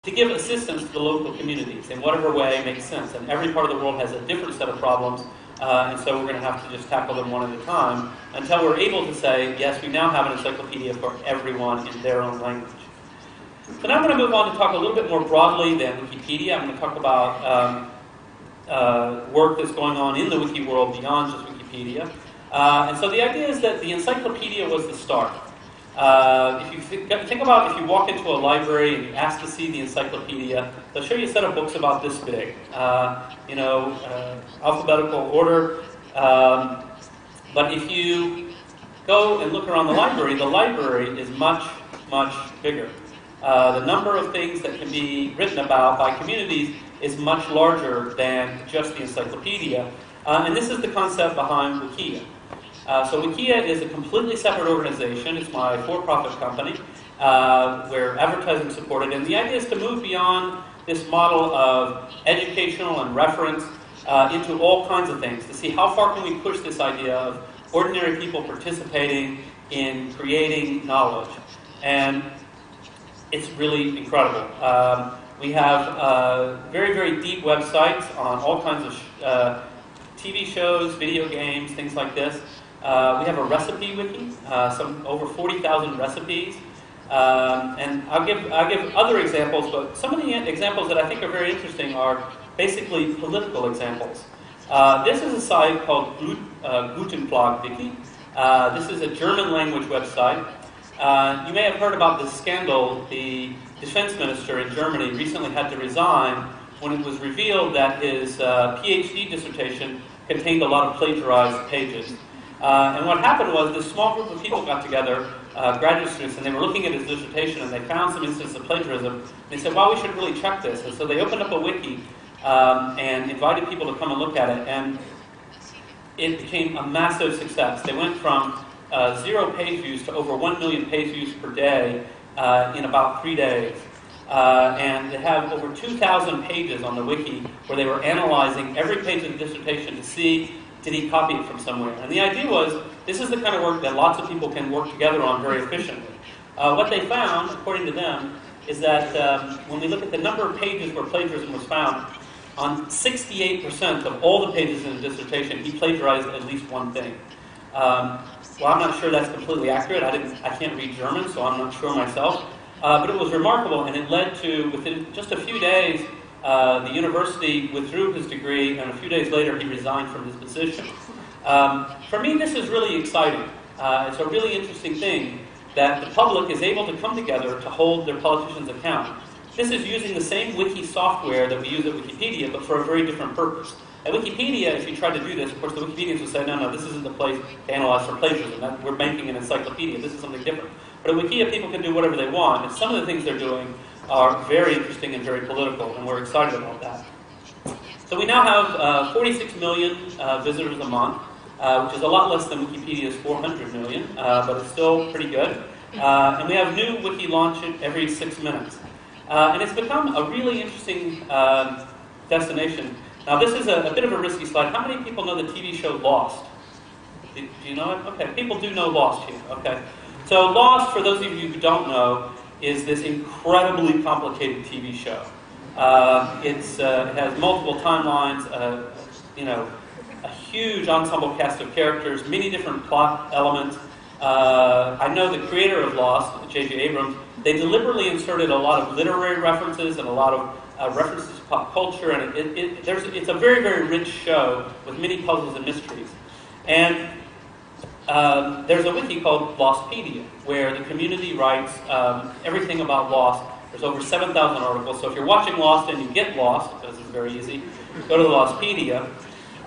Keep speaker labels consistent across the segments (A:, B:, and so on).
A: to give assistance to the local communities in whatever way makes sense. And every part of the world has a different set of problems, and so we're going to have to just tackle them one at a time until we're able to say, yes, we now have an encyclopedia for everyone in their own language. So now I'm going to move on to talk a little bit more broadly than Wikipedia. I'm going to talk about work that's going on in the wiki world beyond just Wikipedia. And so the idea is that the encyclopedia was the start. If you think about if you walk into a library and you ask to see the encyclopedia, they'll show you a set of books about this big, alphabetical order. But if you go and look around the library is much, much bigger. The number of things that can be written about by communities is much larger than just the encyclopedia. And this is the concept behind Wikia. So Wikia is a completely separate organization. It's my for-profit company. We're advertising supported. And the idea is to move beyond this model of educational and reference into all kinds of things, to see how far can we push this idea of ordinary people participating in creating knowledge. And it's really incredible. We have very, very deep websites on all kinds of TV shows, video games, things like this. We have a recipe wiki, over 40,000 recipes. And I'll give other examples, but some of the examples that I think are very interesting are basically political examples. This is a site called Gutenplag Wiki. This is a German language website. You may have heard about this scandal. The defense minister in Germany recently had to resign when it was revealed that his PhD dissertation contained a lot of plagiarized pages. And what happened was this small group of people got together, graduate students, and they were looking at his dissertation and they found some instances of plagiarism. They said, well, we should really check this. And so they opened up a wiki and invited people to come and look at it. And it became a massive success. They went from 0 page views to over 1 million page views per day in about 3 days. And they have over 2,000 pages on the wiki where they were analyzing every page of the dissertation to see, did he copy it from somewhere? And the idea was, this is the kind of work that lots of people can work together on very efficiently. What they found, according to them, is that when we look at the number of pages where plagiarism was found, on 68% of all the pages in the dissertation, he plagiarized at least one thing. Well, I'm not sure that's completely accurate. I can't read German, so I'm not sure myself. But it was remarkable, and it led to, within just a few days, the university withdrew his degree, and a few days later he resigned from his position. For me, this is really exciting. It's a really interesting thing that the public is able to come together to hold their politicians account. This is using the same wiki software that we use at Wikipedia, but for a very different purpose. At Wikipedia, if you tried to do this, of course, the Wikipedians would say, no, this isn't the place to analyze for plagiarism. We're making an encyclopedia. This is something different. But at Wikia, people can do whatever they want, and some of the things they're doing are very interesting and very political, and we're excited about that. So we now have 46 million visitors a month, which is a lot less than Wikipedia's 400 million, but it's still pretty good. And we have new wiki launch every 6 minutes. And it's become a really interesting destination. Now, this is a bit of a risky slide. How many people know the TV show Lost? Do you know it? Okay, people do know Lost here. Okay. So Lost, for those of you who don't know, is this incredibly complicated TV show. It has multiple timelines, a huge ensemble cast of characters, many different plot elements. I know the creator of Lost, J.J. Abrams, they deliberately inserted a lot of literary references and a lot of references to pop culture, and it's a very, very rich show with many puzzles and mysteries. And there's a wiki called Lostpedia, where the community writes everything about Lost. There's over 7,000 articles, so if you're watching Lost and you get lost, because it's very easy, go to the Lostpedia.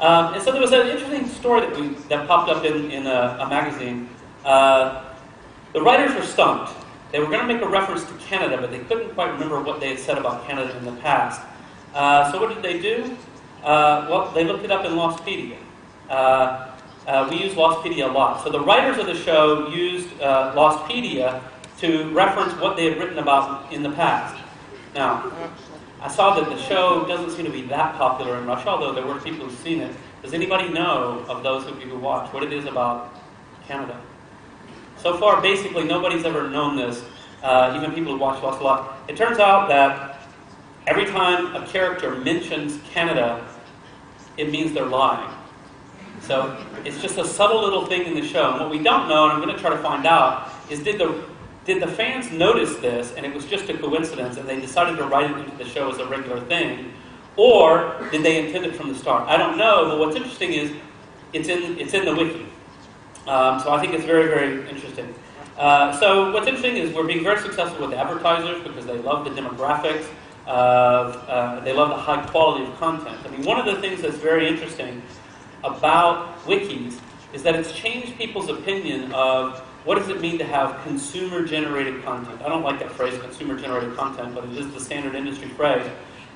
A: And so there was an interesting story that popped up in a magazine. The writers were stumped. They were going to make a reference to Canada, but they couldn't quite remember what they had said about Canada in the past. So what did they do? Well, they looked it up in Lostpedia. We use Lostpedia a lot. So the writers of the show used Lostpedia to reference what they had written about in the past. Now, I saw that the show doesn't seem to be that popular in Russia, although there were people who've seen it. Does anybody know, of those of you who watch, what it is about Canada? So far, basically, nobody's ever known this, even people who watch Lost a lot. It turns out that every time a character mentions Canada, it means they're lying. So it's just a subtle little thing in the show. And what we don't know, and I'm going to try to find out, is did the fans notice this and it was just a coincidence and they decided to write it into the show as a regular thing, or did they intend it from the start? I don't know, but what's interesting is it's in the wiki. So I think it's very, very interesting. So what's interesting is we're being very successful with advertisers because they love the demographics. They love the high quality of content. I mean, one of the things that's very interesting about wikis is that it's changed people's opinion of what does it mean to have consumer-generated content. I don't like that phrase, consumer-generated content, but it is the standard industry phrase.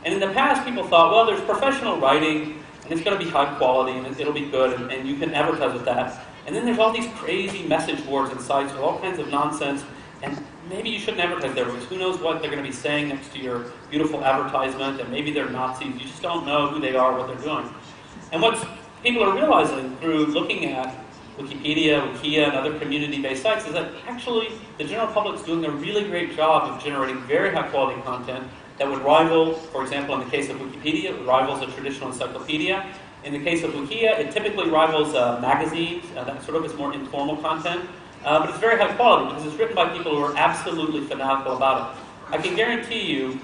A: And in the past, people thought, well, there's professional writing, and it's going to be high quality, and it'll be good, and you can advertise with that. And then there's all these crazy message boards and sites with all kinds of nonsense, and maybe you shouldn't advertise there because who knows what they're going to be saying next to your beautiful advertisement, and maybe they're Nazis. You just don't know who they are, what they're doing. And what people are realizing through looking at Wikipedia, Wikia, and other community-based sites is that actually the general public's doing a really great job of generating very high-quality content that would rival, for example, in the case of Wikipedia, it rivals a traditional encyclopedia. In the case of Wikia, it typically rivals magazines. That sort of is more informal content. But it's very high quality because it's written by people who are absolutely fanatical about it. I can guarantee you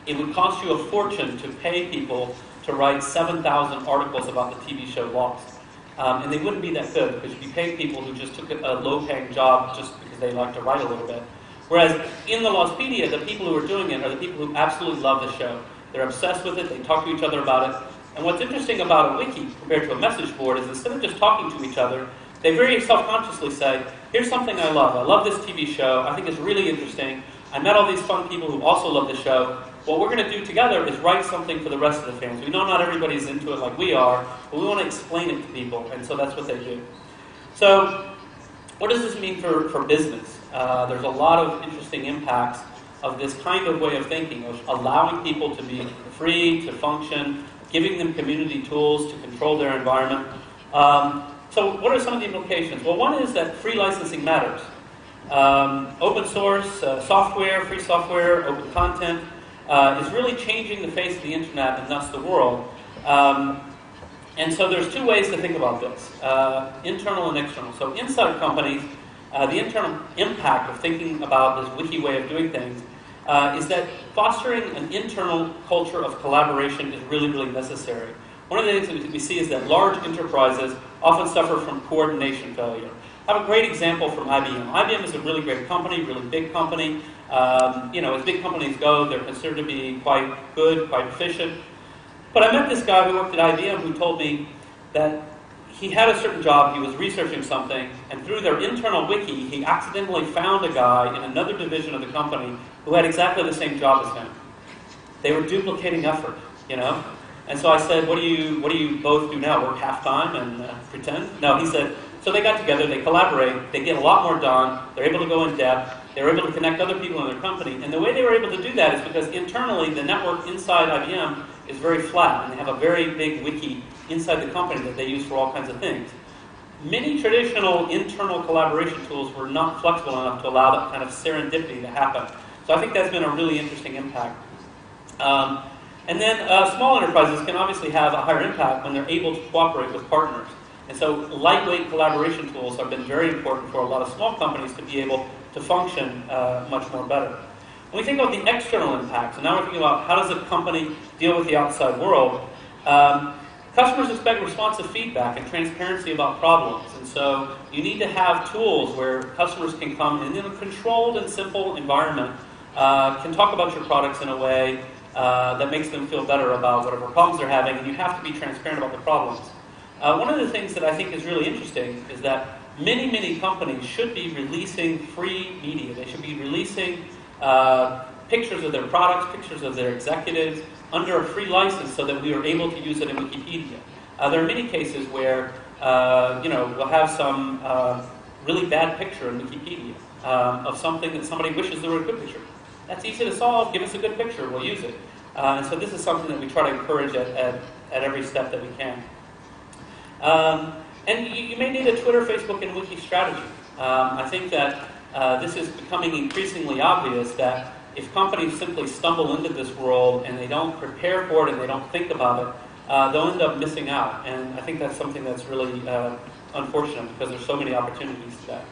A: it would cost you a fortune to pay people to write 7,000 articles about the TV show Lost. And they wouldn't be that good because you'd be paying people who just took a low-paying job just because they like to write a little bit. Whereas in the Lostpedia, the people who are doing it are the people who absolutely love the show. They're obsessed with it. They talk to each other about it. And what's interesting about a wiki compared to a message board is instead of just talking to each other, they very self-consciously say, here's something I love. I love this TV show. I think it's really interesting. I met all these fun people who also love the show. What we're going to do together is write something for the rest of the fans. We know not everybody's into it like we are, but we want to explain it to people, and so that's what they do. So what does this mean for business? There's a lot of interesting impacts of this kind of way of thinking, of allowing people to be free, to function, giving them community tools to control their environment. So what are some of the implications? Well, one is that free licensing matters. Open source, software, free software, open content is really changing the face of the internet and thus the world. And so there's two ways to think about this, internal and external. So inside companies, the internal impact of thinking about this wiki way of doing things is that fostering an internal culture of collaboration is really, really necessary. One of the things that we see is that large enterprises often suffer from coordination failure. I have a great example from IBM. IBM is a really great company, really big company. As big companies go, they're considered to be quite good, quite efficient. But I met this guy who worked at IBM who told me that he had a certain job, he was researching something, and through their internal wiki, he accidentally found a guy in another division of the company who had exactly the same job as him. They were duplicating effort, And so I said, what do you both do now? Work half-time and pretend? No, he said, so they got together, they collaborate, they get a lot more done, they're able to go in depth, they're able to connect other people in their company. And the way they were able to do that is because internally, the network inside IBM is very flat, and they have a very big wiki inside the company that they use for all kinds of things. Many traditional internal collaboration tools were not flexible enough to allow that kind of serendipity to happen. So I think that's been a really interesting impact. And then small enterprises can obviously have a higher impact when they're able to cooperate with partners. And so lightweight collaboration tools have been very important for a lot of small companies to be able to function much more better. When we think about the external impacts, and now we're thinking about how does a company deal with the outside world, customers expect responsive feedback and transparency about problems. And so you need to have tools where customers can come in a controlled and simple environment, can talk about your products in a way that makes them feel better about whatever problems they're having, and you have to be transparent about the problems. One of the things that I think is really interesting is that many, many companies should be releasing free media. They should be releasing pictures of their products, pictures of their executives under a free license so that we are able to use it in Wikipedia. There are many cases where we'll have some really bad picture in Wikipedia of something that somebody wishes there were a good picture. That's easy to solve. Give us a good picture. We'll use it. And so this is something that we try to encourage at every step that we can. And you may need a Twitter, Facebook, and Wiki strategy. I think that this is becoming increasingly obvious that if companies simply stumble into this world and they don't prepare for it and they don't think about it, they'll end up missing out. And I think that's something that's really unfortunate because there's so many opportunities today.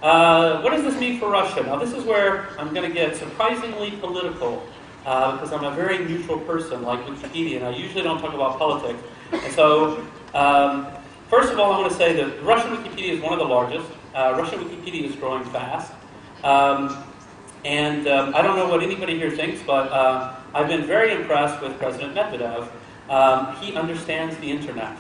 A: What does this mean for Russia? Now this is where I'm going to get surprisingly political because I'm a very neutral person like Wikipedia, and I usually don't talk about politics. And so, first of all, I want to say that Russian Wikipedia is one of the largest. Russian Wikipedia is growing fast. And I don't know what anybody here thinks, but I've been very impressed with President Medvedev. He understands the internet.